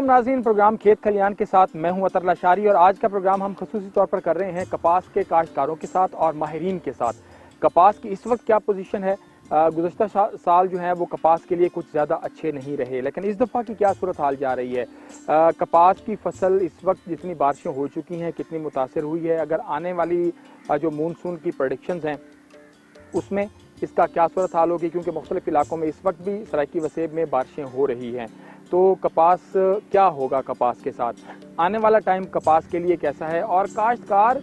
नाज़रीन, प्रोग्राम खेत खलियान के साथ मैं हूं अतर लाशारी और आज का प्रोग्राम हम खसूसी तौर पर कर रहे हैं कपास के काश्तकारों के साथ और माहिरीन के साथ। कपास की इस वक्त क्या पोजीशन है? गुज़श्ता साल जो है वो कपास के लिए कुछ ज़्यादा अच्छे नहीं रहे, लेकिन इस दफ़ा की क्या सूरत हाल जा रही है? कपास की फसल इस वक्त जितनी बारिशें हो चुकी हैं कितनी मुतासर हुई है? अगर आने वाली जो मानसून की प्रेडिक्शंस हैं उसमें इसका क्या सूरत हाल होगी, क्योंकि मुख्तलिफ इलाकों में इस वक्त भी सराइकी वसेब में बारिशें हो रही हैं। तो कपास क्या होगा कपास के साथ? आने वाला टाइम कपास के लिए कैसा है? और काश्तकार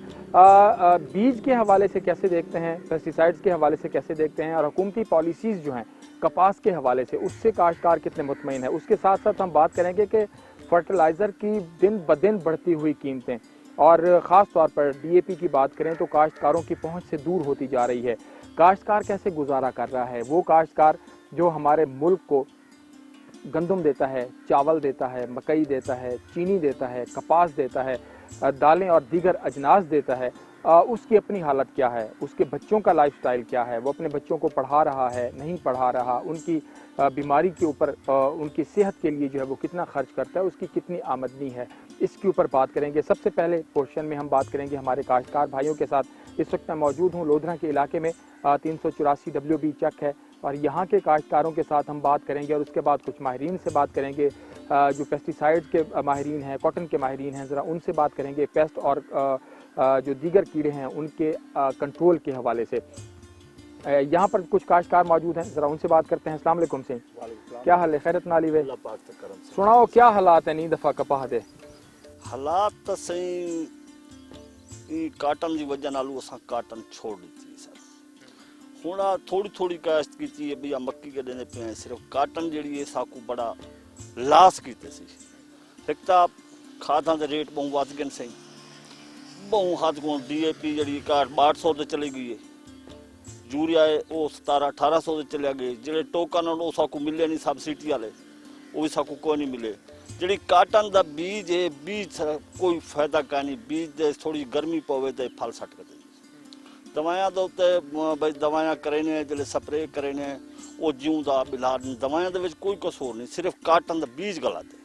बीज के हवाले से कैसे देखते हैं, पेस्टिसाइड्स के हवाले से कैसे देखते हैं, और हुकूमती पॉलिसीज़ जो हैं कपास के हवाले से उससे काश्तकार कितने मुतमईन है? उसके साथ साथ हम बात करेंगे कि फर्टिलाइज़र की दिन ब दिन बढ़ती हुई कीमतें, और ख़ास तौर पर DAP की बात करें तो काश्तकारों की पहुँच से दूर होती जा रही है। काश्तकार कैसे गुजारा कर रहा है? वो काश्तकार जो हमारे मुल्क को गंदम देता है, चावल देता है, मकई देता है, चीनी देता है, कपास देता है, दालें और दीगर अजनास देता है, उसकी अपनी हालत क्या है? उसके बच्चों का लाइफस्टाइल क्या है? वो अपने बच्चों को पढ़ा रहा है, नहीं पढ़ा रहा? उनकी बीमारी के ऊपर, उनकी सेहत के लिए जो है वो कितना खर्च करता है, उसकी कितनी आमदनी है, इसके ऊपर बात करेंगे। सबसे पहले पोर्शन में हम बात करेंगे हमारे काश्तकार भाइयों के साथ। इस वक्त मैं मौजूद हूँ लोधरा के इलाके में, 384 WB चक है, और यहाँ के काश्तकारों के साथ हम बात करेंगे और उसके बाद कुछ माहिरीन से बात करेंगे, जो पेस्टिसाइड्स के माहिरीन हैं, कॉटन के माहिरीन हैं, ज़रा उनसे बात करेंगे, पेस्ट और जो दीगर कीड़े हैं उनके कंट्रोल के हवाले से। यहाँ पर कुछ काश्तकार मौजूद हैं, ज़रा उनसे बात करते हैं। अस्सलाम वालेकुम से, क्या हाल है? खैरत नाली वे सुनाओ, क्या हालात है? नी दफ़ा कपाह दे हालात तो सही काटन की वजह नाल असां काटन छोड़ दी सर। हुण थोड़ी थोड़ी काश्त की है भैया, मक्की के देने पे सिर्फ काटन जी है साकू बड़ा लास कीते सी। एक तो खादा के रेट बहु वध गए सही, बहु हद गुण DAP जी 6200 से चली गई है, यूरिया है वो 1700-1800 से चलिया गए, जो टोकन वो साकू मिले नहीं सबसिडी वाले, वो भी साकू कोई नहीं मिले। जी काटन का बीज है, बीज कोई फायदा का नहीं, बीज दे थोड़ी गर्मी पवे तो फल सट के दवाया तो भाई दवाया करेने जो स्प्रे करेने वो जीवदा बिला दवाया कोई कसूर नहीं, सिर्फ काटन का बीज गला दे।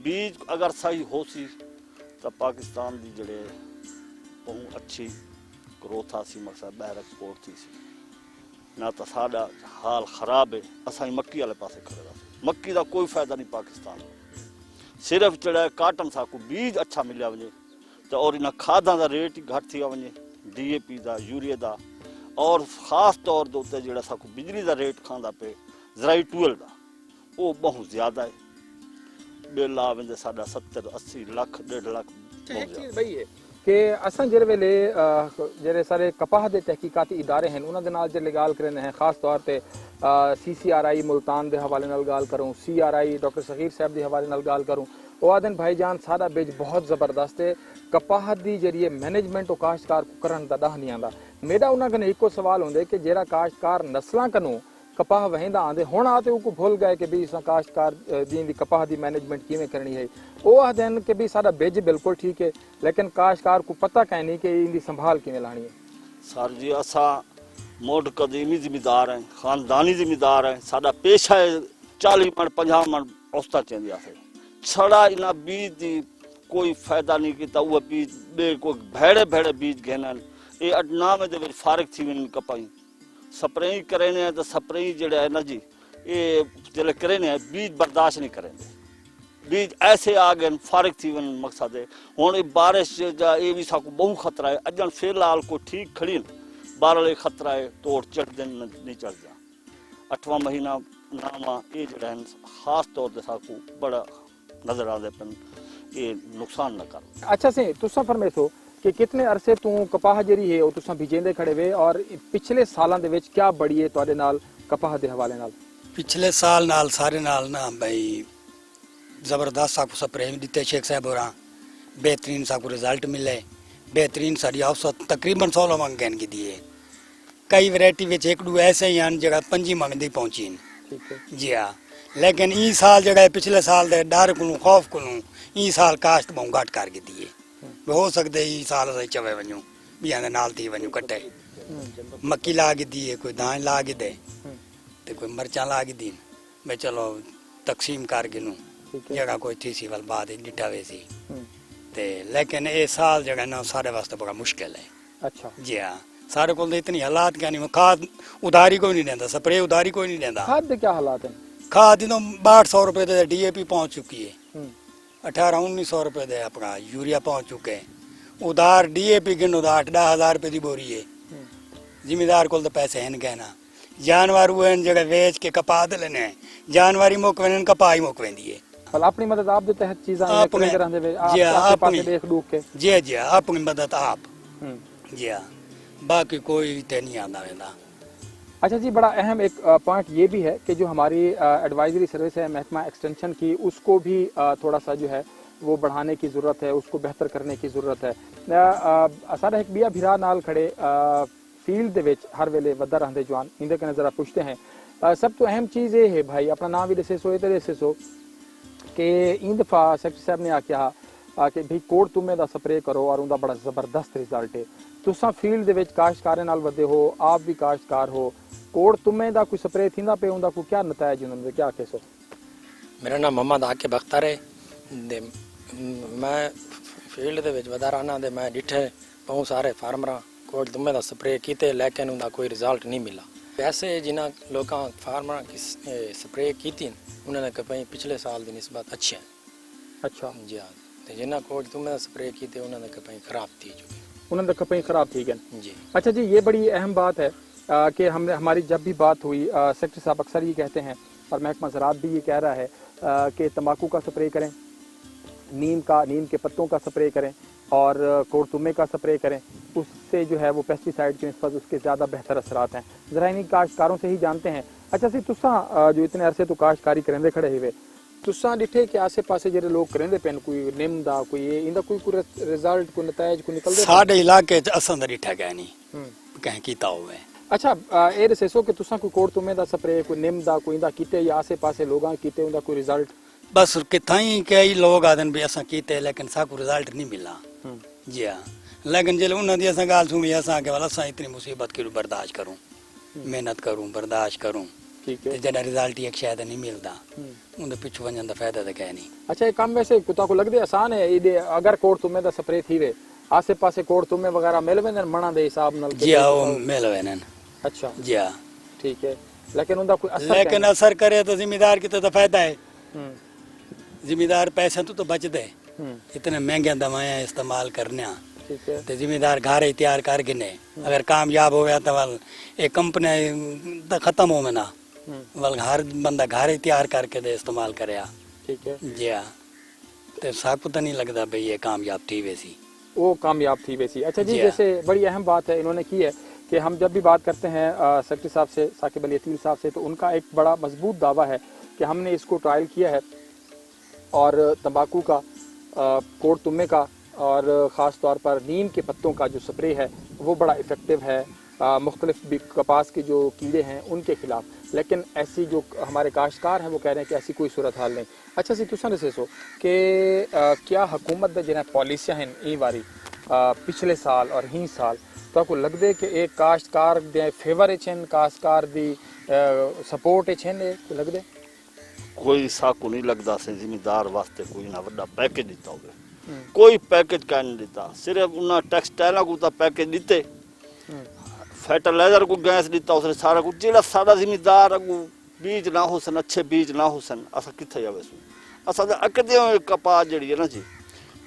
बीज अगर सही हो सी तो पाकिस्तान की जड़े बहुत अच्छी ग्रोथ आसी, मकसद बाहर एक्सपोर्ट थी सी। ना तो साडा हाल खराब है, असा मक्की वाले पासे खड़े रहा। मक्की का कोई फायदा नहीं पाकिस्तान में, सिर्फ जड़ा काटन साकू बीज अच्छा मिलिया वजे तो, और इन खादा का रेट ही घट थी वजे, DAP का, यूरिया का, और खास तौर के उत्ते जड़ा साकू बिजली का रेट खांदा पे ज़राई ट्यूबल का, वो बहुत ज़्यादा है। बिल आ वेंदे साडा 70-80 लाख 1.5 लाख बई है कि असां जिस वेले जेरे सारे कपाह के तहकीकाती इदारे हैं उन्होंने दे नाल जे गाल करने हैं, खास तौर पर CCRI मुल्तान के हवाले नाल गाल करूँ, CRI डॉक्टर सगीर साहब के हवाले नाल गाल करूँ, वो आदन भाईजान सारा बिज बहुत ज़बरदस्त है। कपाह की जरिए मैनेजमेंट काश्तकार को करन दा दाह नहीं आंदा। मेरा उन्होंने एको सवाल होंगे कि जेरा काश्तकार नस्लों कनों कपाह वहेंदा आंदे हुण आते को भूल गए कि भी असां काश्तकार दी कपाह की मैनेजमेंट किवें करनी है। वो आखदन कि भी सारा बिज बिल्कुल ठीक है, लेकिन काश्तकार को पता कहीं नहीं कि इनकी संभाल किवें लानी है। सर जी असा मोड कदीमी जिम्मेदार हैं, खानदानी जिम्मेदार हैं, साडा पेशा है 40 मन 50 मन औसता चेंदी आसे। छड़ा इना बीज दी कोई फायदा नहीं किता, वो बीज बे कोई भेड़े भेड़े बीज घेनन, ये अडनामे दे विच फारिग थी वन कपाई स्प्रे करेने तो स्प्रे जड़ा है ना जी, ये जले करेने बीज बर्दाश्त नहीं करेंगे, बीज ऐसे आ गए फारिग थी वन। मकसद है हुण बारिश जा ये भी साकू बहु खतरा है, अजन फिलहाल को ठीक खड़ी बारले खतरा है, तोड़ चढ़ दिन नहीं चढ़ जा 8वां महीना नामा ये जड़ा खास तौर पर साकू बड़ा नजर आते पन, ये नुकसान न कर। अच्छा से तुसा फरमेसो कि कितने अरसे तू कपाह जरी है वो तुसा भिजेंदे खड़े वे, और पिछले सालां दे विच क्या बड़ी है तुहाडे नाल कपाह दे हवाले नाल? पिछले साल नाल सारे नाल ना भाई जबरदस्त साकू स्प्रे दिते शेख साहब होरा, बेहतरीन साकू रिजल्ट मिले, बेहतरीन सारी औसत तकरीबन 16 मंग गहन की दिए। कई वैरायटी विच एक दो ऐसे ही हैं जगह 5 मंग दी पहुंची जी हाँ, लेकिन ई साल जगह पिछले साल दे डर को खौफ को ई साल काश्त बहु घट कर दिए। हो सकते ई साल अस चवे वञूं बिया नाल थी वञूं कटे, मक्की ला के दिए, कोई धान ला के दे, तो कोई मरचा ला के दी, भाई चलो तकसीम कर गिनूं ठीक है। जगह कोई थी सी वाल बाद डिटा वे सी हम्म, ते लेकिन ये साल जगह ना सारे वास्ते बड़ा मुश्किल है अच्छा। जी हाँ सारे को इतनी हालात क्या नहीं खाद उधारी कोई नहीं देता स्प्रे उधारी कोई नहीं देता खाद के क्या हालात हैं? खाद तो 6200 रुपए दे DAP पहुंच चुकी है हम्म, 1800-1900 रुपए दे अपना यूरिया पहुंच चुके हैं उधार DAP गिन उधार 10,000 रुपए की बोरी है हम्म, जिम्मेदार को तो पैसे हैं कहना जानवर हुए जगह वेच के कपा दे लेने जानवर ही मुक वेन कपा ही मुक वेंदी है पर अपनी मदद आप जो तहत चीज़ अपने जी हाँ अपनी देख डूक के। जी हाँ अपनी मदद आप हम्म। जी हाँ बाकी कोई ते नहीं आंदा वेंदा अच्छा जी, बड़ा अहम एक पॉइंट ये भी है कि जो हमारी एडवाइजरी सर्विस है महकमा एक्सटेंशन की, उसको भी थोड़ा सा जो है वो बढ़ाने की ज़रूरत है, उसको बेहतर करने की ज़रूरत है। सारे एक बिया भिरा नाल खड़े फील्ड दे विच हर वेले वधा रहंदे जवान इंदे कने जरा पुछते हैं। सब तो अहम चीज़ ये है भाई, अपना नाम भी दसे सो ये दसे सो कि इन दफ़ा सेक्रेटरी साहब ने आख्या कि भाई कोड़ तुमे दा स्प्रे करो और उनका बड़ा ज़बरदस्त रिजल्ट है। तुसा फील्ड दे विच काश्तकारें नाल वधे हो, आप भी काश्तकार हो, कोड़ तुमे दा कोई स्प्रे थींदा पे उनका कोई क्या नतायज उन्होंने क्या केसो? मेरा नाम मोहम्मद आकिब अख्तर है ते मैं फील्ड दे विच वधा रहना ते मैं डिठे बहुत सारे फार्मर कोड़ तुमे दा स्प्रे कीते लेकिन उनका कोई रिजल्ट नहीं मिला। वैसे जिन्हां लोकां फार्मर की स्प्रे कीती उन्होंने कहीं पिछले साल की निस्बत अच्छे हैं। अच्छा जी हाँ ते जिन्हां कोड़ तुमे दा स्प्रे कीते उन्होंने कहीं खराब थी चुकी उन्होंने कपई खराब थी गन। जी। अच्छा जी, ये बड़ी अहम बात है कि हमने हमारी जब भी बात हुई सेक्रेटरी साहब अक्सर ये कहते हैं और महकमा ज़राअत भी ये कह रहा है कि तंबाकू का स्प्रे करें, नीम के पत्तों का स्प्रे करें और कोड़तुमे का स्प्रे करें, उससे जो है वो पेस्टिसाइड की निस्बत उसके ज़्यादा बेहतर असरात हैं। ज़रा इन्हीं काश्तकारों से ही जानते हैं। अच्छा सी तुसा जो इतने अरसे तो काश्तकारी करेंदे खड़े हुए तुसा डिठे कि आसे पासे जेरे लोग करेंदे पेन कोई निम दा कोई ये इंदा कोई रिजल्ट कोई नतायज कोई निकलदे साडे इलाके च असां दा डिठा गया नहीं कहीं कीता हुए। अच्छा ए दसो कि तुसा कोई कोड़ तुमे दा स्प्रे कोई निम दा कोई इंदा कीते या आसे पासे लोगां कीते उंदा कोई रिजल्ट? बस किथाई कई लोग आदन भी असां कीते लेकिन साकू रिजल्ट नहीं मिला। जी हाँ लेकिन जब उन्होंने असां गाल सुनी असां के वाला असां इतनी मुसीबत की बर्दाश्त करूं मेहनत करूं बर्दाश्त करूं ठीक है। जड़ा रिजल्ट ही एक शायद नहीं मिलता उनके पिछू वजन का फायदा तो कह नहीं। अच्छा ये काम वैसे कुत्ता को लगदे आसान है इदे अगर कोड़ तुमे दा स्प्रे थी वे आसे पासे कोड़ तुमे वगैरह मिल वेंदन मणा दे हिसाब नाल? जी हाँ वो मिल वेनन। अच्छा जी हाँ ठीक है लेकिन उनका कोई असर लेकिन असर करे तो जिम्मेदार की तो फायदा है। हम्म, जिम्मेदार पैसे तो बचते हम्म, इतने महंगे दवाएं इस्तेमाल करने ठीक है। तो जिम्मेदार घर ही तैयार कर गिने अगर कामयाब हो गया तो वाल एक कंपनी तो खत्म हो ना वाल हर बंदा घर ही तैयार करके दे इस्तेमाल करे। ठीक है जी हाँ तो साकू तो नहीं लगता भाई ये कामयाब थी वैसी वो कामयाब थी वैसी। अच्छा जी जी हाँ। जैसे बड़ी अहम बात है इन्होंने की है कि हम जब भी बात करते हैं सेक्रेटरी साहब से साकिब अली अतील साहब से तो उनका एक बड़ा मजबूत दावा है कि हमने इसको ट्रायल किया है और तंबाकू का कोड़ तुमे का और ख़ास तौर पर नीम के पत्तों का जो स्प्रे है वो बड़ा इफ़ेक्टिव है मुख्तलिफ कपास के जो कीड़े हैं उनके खिलाफ। लेकिन ऐसी जो हमारे काश्तकार हैं वो कह रहे हैं कि ऐसी कोई सूरत हाल नहीं। अच्छा सी तुसा दसे सो कि क्या हुकूमत दे जिन्हें पॉलिसियां हैं ई बारी पिछले साल और ही साल तो आपको लगदे कि एक काश्तकार दे फेवर छन काश्तकार दी सपोर्ट छन लगदे? कोई साकू नहीं लगता से जिम्मेदार वास्ते कोई ना वड्डा पैकेज दिता होवे कोई पैकेज का नहीं दिता सिर्फ उन्हें टेक्सटाइल को तो पैकेज दिते फर्टिलाइजर को गैस दिता उसने सारा कुछ जेड़ा सारा जिम्मेदार अगू बीज ना हो सन अच्छे बीज ना हो सन असा किथे जावे सु असा अकदे कपास जड़ी है ना जी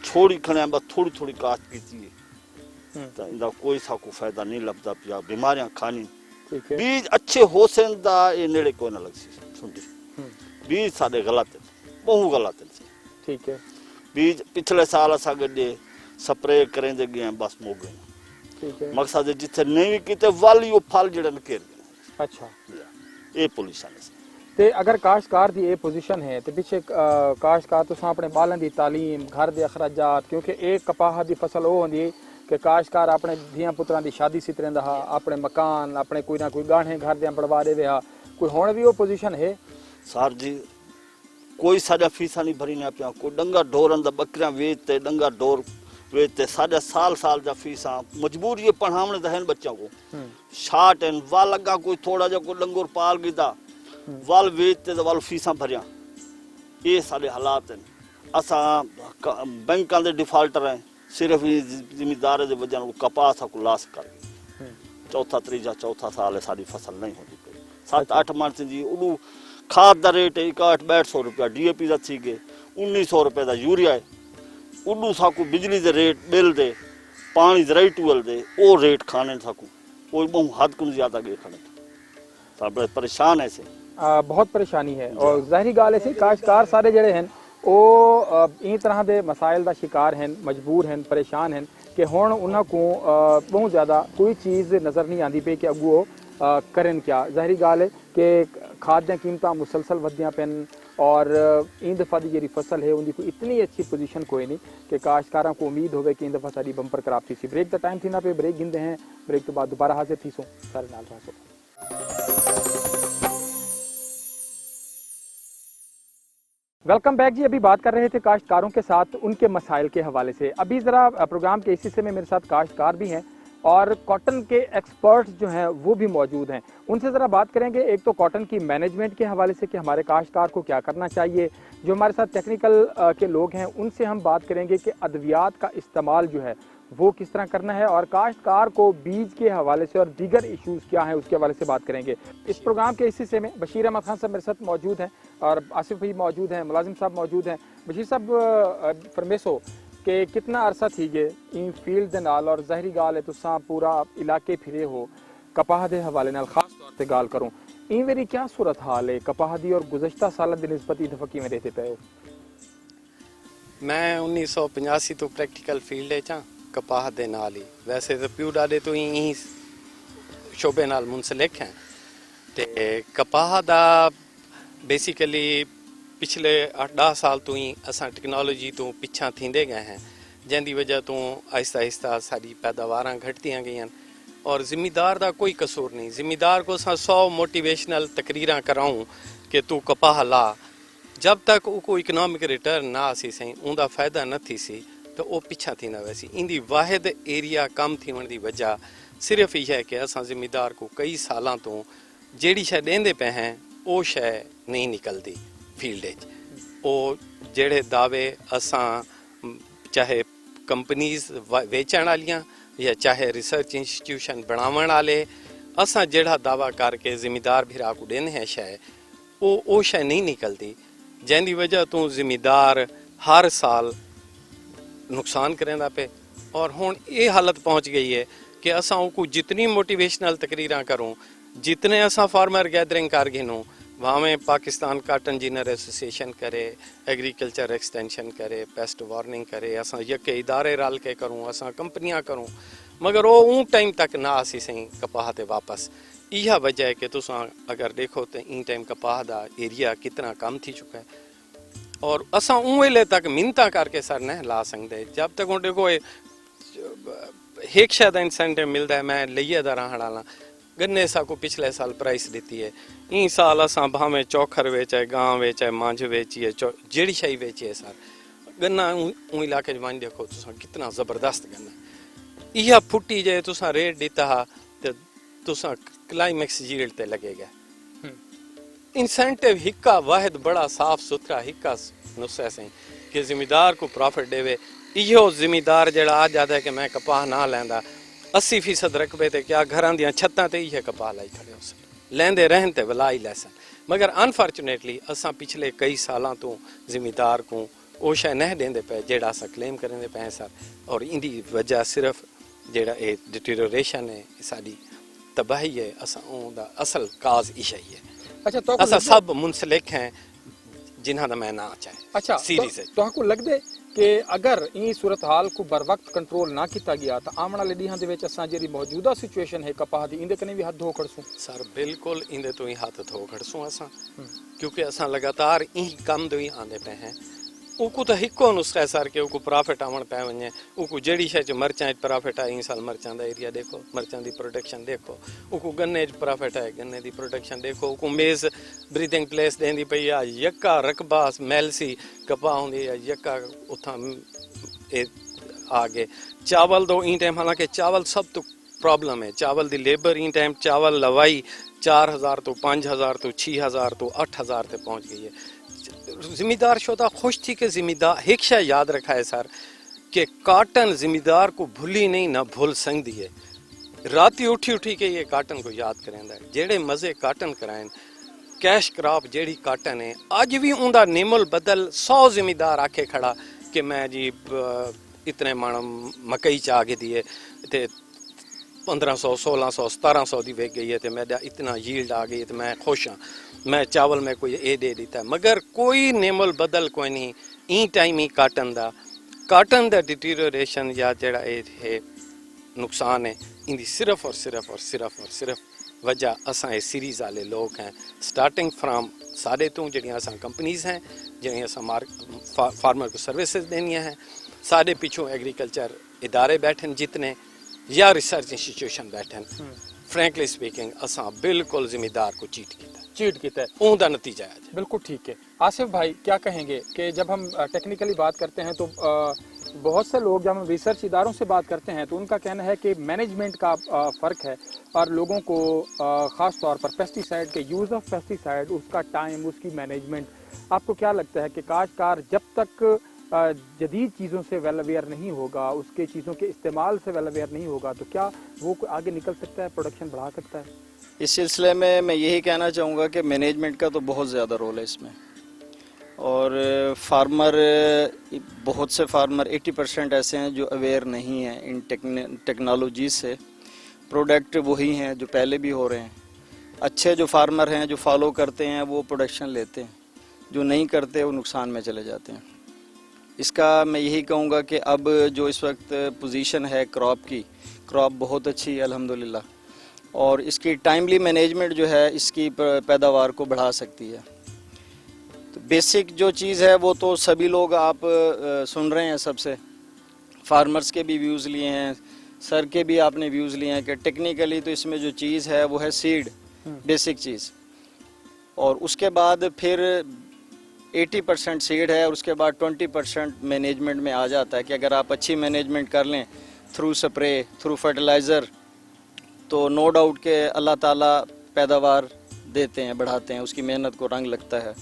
छोड़ी खने बस थोड़ी थोड़ी काश्त कीती है तो इंदा कोई साकू फायदा नहीं लगता पिया बीमारियां खानी ठीक है। बीज अच्छे हो सन दा ये नेड़े कोई ना लग सी सुनती बीज साडे गलत है बहु गलत है। ठीक है बीज पिछले साल असा गड्डे स्प्रे करेंदे गए बस मुक गए ठीक है। मकसद है जिथे नहीं भी कीते वाली वो फल जड़े नकेर गए। अच्छा ये पोजीशन है ते अगर काश्तकार दी ये पोजीशन है तो पिछे काश्तकार तो अपने बालन दी तालीम घर दे अखराजात क्योंकि एक कपाह दी फसल वो होंदी कि काश्तकार अपने धियां पुत्रां दी शादी सितरेंदा हा अपने मकान अपने कोई ना कोई गाढ़े घर दे बढ़वा देवे हा कोई हुण भी वो पोजीशन है? सर जी कोई साडा फीसा नहीं भरी ना पिया कोई डंगा ढोरन दा बकरियां वेचते डंगा ढोर वेचते साडा साल साल जा फीसा मजबूरी पढ़ावने दा है बच्चों को शार्ट एंड वाल लगा कोई थोड़ा जा कोई डंगोर पाल गीता वाल वेचते तो वाल फीसा भरिया ਇਹ ਸਾਡੇ ਹਾਲਾਤ ਨੇ। ਅਸਾਂ ਬੈਂਕਾਂ ਦੇ ਡਿਫਾਲਟਰ ਹੈ, ਸਿਰਫ ਜ਼ਿਮੀਦਾਰ ਦੇ ਵਜ੍ਹਾ ਨਾਲ ਕਪਾਸ ਕੋ ਲਾਸ ਕਰ ਚੌਥਾ ਸਾਲ ਹੈ ਸਾਡੀ ਫਸਲ ਨਹੀਂ ਹੁੰਦੀ ਪਈ। 7-8 ਮਣ ਸੀ ਜੀ ਉਹਨੂੰ ਖਾਦ ਦਾ ਰੇਟ 61-62 रुपया DAP ਦਾ ਸੀਗੇ, 1900 रुपये ਦਾ ਯੂਰੀਆ ਹੈ। ਉਹਨੂੰ ਸਾਕੂ ਬਿਜਲੀ ਦੇ ਰੇਟ ਬਿੱਲ ਦੇ ਪਾਣੀ ਜ਼ਰਾਈ ਟੂਲ ਦੇ ਉਹ ਰੇਟ ਖਾਣੇ ਸਾਕੂ ਉਹ ਬਹੁਤ ਹੱਦ ਤੋਂ ਜ਼ਿਆਦਾ ਗਏ ਖਾਣੇ सब बड़े परेशान है से बहुत परेशानी है और ज़ाहिरी गाल है काश्तकार सारे जड़े हैं वो इन तरह के मसाइल का शिकार हैं, मजबूर हैं, परेशान हैं कि हुण उन्हां को बहुत ज़्यादा कोई चीज़ नज़र नहीं आती पई कि अगू करें क्या। ज़ाहिरी गाल है कि खाद दी कीमतां मुसलसल वधियां पैन और इन दफ़ा की जी फसल है उनकी कोई इतनी अच्छी पोजीशन कोई नहीं कि काश्तकारां को उम्मीद होवे कि इन दफ़ा साडी बंपर क्रॉप थी। ब्रेक का टाइम थी ना पे ब्रेक गिनते हैं, ब्रेक तो बाद दोबारा हाजिर थी सो सारे नाल रहो। वेलकम बैक जी। अभी बात कर रहे थे काश्तकारों के साथ उनके मसाइल के हवाले से। अभी ज़रा प्रोग्राम के इस हिस्से में मेरे साथ काश्तकार भी हैं और कॉटन के एक्सपर्ट्स जो हैं वो भी मौजूद हैं। उनसे ज़रा बात करेंगे एक तो कॉटन की मैनेजमेंट के हवाले से कि हमारे काश्तकार को क्या करना चाहिए। जो हमारे साथ टेक्निकल के लोग हैं उनसे हम बात करेंगे कि अद्वियात का इस्तेमाल जो है वो किस तरह करना है और काश्तकार को बीज के हवाले से और दीगर इशूज़ क्या हैं उसके हवाले से बात करेंगे। इस प्रोग्राम के इस हिस्से में बशीर अहमद खान साहब मेरे साथ मौजूद हैं और आसिफ भाई मौजूद हैं, मुलाजिम साहब मौजूद हैं। बशीर साहब फरमेसो कि कितना अरसा थी गए इन फील्ड दे नाल और ज़ाहिरी गाल है तुसां पूरा इलाके फिरे हो कपाह दे हवाले नाल खास तौर पर गाल करूँ इन वेरी क्या सूरत हाल है कपाह दी और गुज़श्ता साल दी निस्बत इन दफ़ा किवें रहते पे हो? मैं 1985 तो प्रैक्टिकल फील्ड च कपाह दे नाल ही वैसे तो प्यू डाडे तो ही शोबे नाल मुंसलिक हैं ते कपाह दा बेसिकली पिछले 8-10 साल तो ही असां टेक्नोलॉजी तो पिछा थींदे गए हैं जैंदी वजह तो आहिस्ता आहिस्ता सारी पैदावारां घटदियां गईयां और ज़िम्मेदार दा कोई कसूर नहीं। ज़िम्मेदार को असां 100 मोटिवेशनल तकरीरां कराऊं कि तू कपाह ला जब तक को इकनॉमिक रिटर्न ना आसी सही उनका फायदा न थी सी तो वो पिछा थी ना वैसी इंदी वाहिद एरिया कम थीवन की वजह सिर्फ यह है कि असां ज़िम्मेदार को कई सालों तो जेड़ी शय देंदे पे हैं वो शय नहीं निकलती फील्ड वो जेड़े दावे असां चाहे कंपनीज वेचण वालियां या चाहे रिसर्च इंस्टीट्यूशन बनावन वाले असां जेड़ा दावा करके ज़िम्मेदार भिरा को देने हैं शय वो शय नहीं निकलती जैंदी वजह तो ज़िम्मेदार हर साल नुकसान करेंदा पे और हुण ये हालत पहुँच गई है कि असां को जितनी मोटिवेशनल तकरीरां करूँ जितने असां फार्मर गैदरिंग कर गिनूँ भावें पाकिस्तान काटन जीनर एसोसिएशन करे एग्रीकल्चर एक्सटेंशन करे पेस्ट वार्निंग करे असां यके इदारे रल के करूँ असां कंपनियां करूँ मगर वो ऊँ टाइम तक ना आसी सही कपाह ते वापस। यह वजह है कि तुसां अगर देखो तो इन टाइम कपाह दा एरिया कितना कम थी चुका है और असां उन वेले तक मिन्नतां करके सर न ला सकते जब तक उनके कोई एक शायद इंसेंटिव मिलता है मैं लिये दा रहण वाला गन्ने सा को पिछले साल प्राइस देती है ई साल असां भावें चौखर वेचे गांव वेचे मांझ वेची है जेड़ी शई वेची है सर गन्ना उन इलाके वन देखो तुसां कितना ज़बरदस्त गन्ना यह फुटी जे तुसां रेट दिता हा तो तुसां क्लाइमेक्स जील ते लगेगा इंसेंटिव हिक्का वाहिद बड़ा साफ सुथरा हिक्का नुस्खे से कि ज़िम्मेदार को प्रॉफिट देवे इहो ज़िम्मेदार जड़ा आ जाता है कि मैं कपाह ना लैंदा 80% रकबे ते क्या घरां दियां छत्तां ते इहे कपाह लाई खड़े हो सन लैंदे रहन ते वला ही लैसन मगर अनफॉर्चुनेटली असां पिछले कई सालों तो ज़िम्मेदार को वो शय नहीं देंदे पे जेड़ा असां क्लेम करेंदे पे सर और इंदी वजह सिर्फ जेड़ा ये डिटेरियोरेशन है साडी तबाही है असां उनदा असल काज इशा ही है। अच्छा तो असां सब मुंसलिक हैं जिन्हां दा मैं ना चाहे अच्छा सीरीज है तो को लगदे कि अगर ई सूरत हाल को बर वक्त कंट्रोल ना किया गया तो आने वाले ॾींहं दे विच असां जेड़ी मौजूदा सिचुएशन है कपाह दी इंदे कने भी हथ धो खड़सूं सर बिल्कुल इंदे तो ही हाथ धो खड़सूं असां क्योंकि असां लगातार ई कम दो ही आंदे पे हैं उको तो हिको नुस्खा सर के उको प्रॉफिट आवण पे वने उको जेड़ी शय च मरचां च प्रॉफिट है साल मरचां दा एरिया देखो मरचां दी प्रोडक्शन देखो उको गन्ने च प्रॉफिट है गन्ने दी प्रोडक्शन देखो उको मेज ब्रीथिंग प्लेस देंदी पई आ यक्का रकबा मेलसी कपाह हुंदी है यक्का उथा आगे चावल दो इन टाइम हालांकि चावल सब तो प्रॉब्लम है चावल दी लेबर इन टाइम चावल लवाई 4000 तो 5000 तो 6000 तो 8000 तक पहुंच गई है ज़िम्मेदार शोधा खुश थी कि ज़िम्मेदार एक शय याद रखा है सर कि काटन ज़िम्मेदार को भूली नहीं ना भूल सकती है। राती उठी उठी के ये काटन को याद करेंदा है जेड़े मज़े काटन कराएं कैश क्रॉप जेड़ी काटन है अज भी उनका निमुल बदल 100 ज़िम्मेदार आके खड़ा कि मैं जी इतने माण मकई च आ गई दी है ते 1500 1600 1700 दी वेच गई है तो मेरा इतना यील्ड आ गई है तो मैं खुश हाँ मैं चावल में कोई ए दे दिता है मगर कोई नेमल बदल कोई नहीं ई टाइम ही काटन दा डिटीरियोरेशन या जड़ा है नुकसान है इनकी सिर्फ और सिर्फ वजह असा सीरीज़ वाले लोग हैं स्टार्टिंग फ्राम साढ़े तो जड़ियाँ असा कंपनीज हैं जड़ियाँ असा फार्मर को सर्विसेज देनिया हैं साढ़े पिछों एग्रीकल्चर इदारे बैठन जितने या रिसर्च इंस्टीट्यूशन बैठन फ्रैंकली स्पीकिंग असा बिल्कुल जिम्मेदार को चीट किया है उनका नतीजा है। बिल्कुल ठीक है। आसिफ भाई क्या कहेंगे कि जब हम टेक्निकली बात करते हैं तो बहुत से लोग जब हम रिसर्च इदारों से बात करते हैं तो उनका कहना है कि मैनेजमेंट का फ़र्क है और लोगों को ख़ास तौर पर पेस्टिसाइड के यूज़ ऑफ पेस्टिसाइड उसका टाइम उसकी मैनेजमेंट, आपको क्या लगता है कि काश्तकार जब तक जदीद चीज़ों से वेल अवेयर नहीं होगा, उसके चीज़ों के इस्तेमाल से वेल अवेयर नहीं होगा तो क्या वो आगे निकल सकता है, प्रोडक्शन बढ़ा सकता है? इस सिलसिले में मैं यही कहना चाहूँगा कि मैनेजमेंट का तो बहुत ज़्यादा रोल है इसमें और फार्मर बहुत से फार्मर 80% ऐसे हैं जो अवेयर नहीं हैं इन टेक्नोलॉजी से। प्रोडक्ट वही हैं जो पहले भी हो रहे हैं। अच्छे जो फार्मर हैं जो फॉलो करते हैं वो प्रोडक्शन लेते हैं, जो नहीं करते वो नुकसान में चले जाते हैं। इसका मैं यही कहूँगा कि अब जो इस वक्त पोजीशन है क्रॉप बहुत अच्छी है अल्हम्दुलिल्लाह और इसकी टाइमली मैनेजमेंट जो है इसकी पैदावार को बढ़ा सकती है। तो बेसिक जो चीज़ है वो तो सभी लोग आप सुन रहे हैं, सबसे फार्मर्स के भी व्यूज़ लिए हैं, सर के भी आपने व्यूज़ लिए हैं कि टेक्निकली तो इसमें जो चीज़ है वो है सीड, बेसिक चीज़, और उसके बाद फिर 80% सीड है और उसके बाद 20% मैनेजमेंट में आ जाता है कि अगर आप अच्छी मैनेजमेंट कर लें थ्रू स्प्रे थ्रू फर्टिलाइज़र तो नो डाउट के अल्लाह ताला पैदावार देते हैं, बढ़ाते हैं, उसकी मेहनत को रंग लगता है।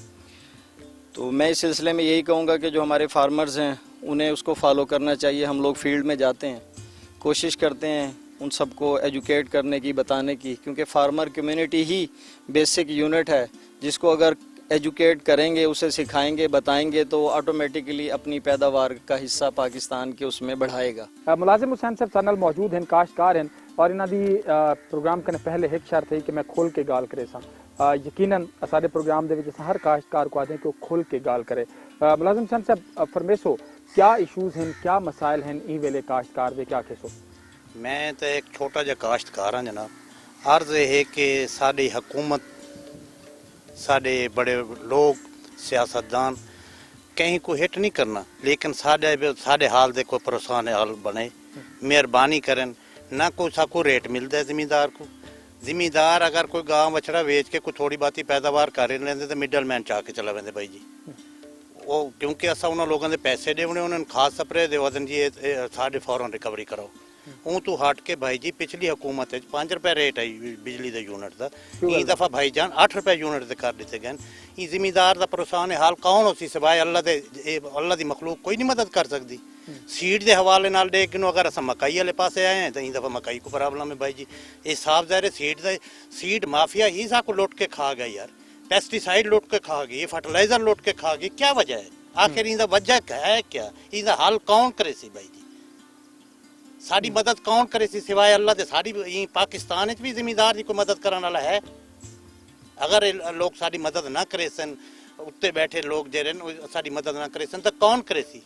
तो मैं इस सिलसिले में यही कहूँगा कि जो हमारे फार्मर्स हैं उन्हें उसको फॉलो करना चाहिए। हम लोग फील्ड में जाते हैं, कोशिश करते हैं उन सबको एजुकेट करने की, बताने की, क्योंकि फार्मर कम्युनिटी ही बेसिक यूनिट है जिसको अगर एजुकेट करेंगे, उसे सिखाएंगे, बताएंगे तो ऑटोमेटिकली अपनी पैदावार का हिस्सा पाकिस्तान के उसमें बढ़ाएगा। मुलाजिम हुसैन साहब सानल मौजूद हैं, काश्तकार हैं और इन्हां दी प्रोग्राम करने पहले एक शर्त है कि मैं खोल के गाल करे सा यकीनन सारे प्रोग्राम दे विच हर काश्तकार को आते हैं कि वो खोल के गाल करे। मुलाजिम हुसैन साहब फरमेसो क्या इशूज़ हैं, क्या मसाइल हैं ई वेले काश्तकार दे, क्या केसो? मैं तो एक छोटा जिहा काश्तकार हाँ जनाब। अर्ज है कि साडी हुकूमत, साडे बड़े लोग, सियासतदान कहीं को हिट नहीं करना, लेकिन साडे हाल दे कोई परेशान हाल बने, मेहरबानी करें। ना कोई साको रेट मिलता है ज़मींदार को। ज़मींदार अगर कोई गांव बछड़ा बेच के कोई थोड़ी बाती पैदावार कर लेंदे तो मिडल मैन चाह के चला वेंदे भाई जी वो, क्योंकि असा उन्होंने लोगों के पैसे देने, उन्होंने खाद स्प्रे दे दिन जी साढ़े फौरन रिकवरी कराओ। हूँ तू हट के भाई जी पिछली हुकूमत 5 रुपए रेट आई बिजली के यूनिट का, ई दफा भाई जान 8 रुपए यूनिट से कर दिते गए। ई जिमीदार का परेशान हाल कौन हो सी सिवाय अल्लाह की मखलूक कोई नहीं मदद कर सकती। सीड के हवाले नाल देख के अगर अस मकई वाले पास आए हैं तो ई दफा मकई को प्रॉब्लम है भाई जी। ये साफ ज़ाहिर सीड माफिया ही साको लुट के खा गई यार, पेस्टिसाइड लुट के खा गई, फर्टिलाइजर लुट के खा गई। क्या वजह है आखिर, इंदा वजह है क्या, इंदा हल कौन करे सी भाई जी? साड़ी मदद कौन करे सी सिवाय अल्लाह दे? साड़ी पाकिस्तान भी जिम्मेदार जी को मदद करने वाला है। अगर लोग साड़ी मदद ना करे सन, उत्ते बैठे लोग जे साड़ी मदद ना करे सन तो कौन करे सी?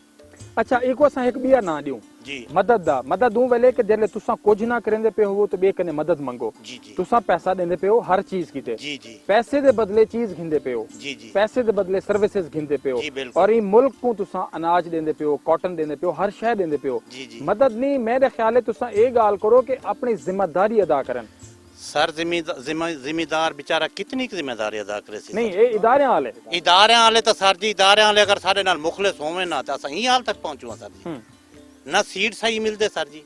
अच्छा एक असां एक बिया ना दियूं जी मदद दा मदद दूं वेले कि जेले तुसा कुछ ना करेंदे पे हो तो बे कने मदद मंगो। जी जी तुसा पैसा देंदे पे हो हर चीज कीते, जी जी पैसे दे बदले चीज घिंदे पे हो, जी जी पैसे दे बदले सर्विसेज घिंदे पे हो, जी, बिल्कुल। और ई मुल्क को तुसा अनाज देंदे पे हो, कॉटन देंदे पे हो, हर शय देंदे पे हो। जी जी मदद नहीं, मेरे ख्याल है तुसा ए गाल करो कि अपनी जिम्मेदारी अदा करन। सर जिम्मेदार बेचारा कितनी जिम्मेदारी अदा करे सी? नहीं ए इदारे वाले वाले तो सर जी इदारे वाले अगर साढ़े नाल मुखलिस होवे ना तो असा ही हाल तक पहुंचू सर जी। ना सीट सही मिलते सर जी,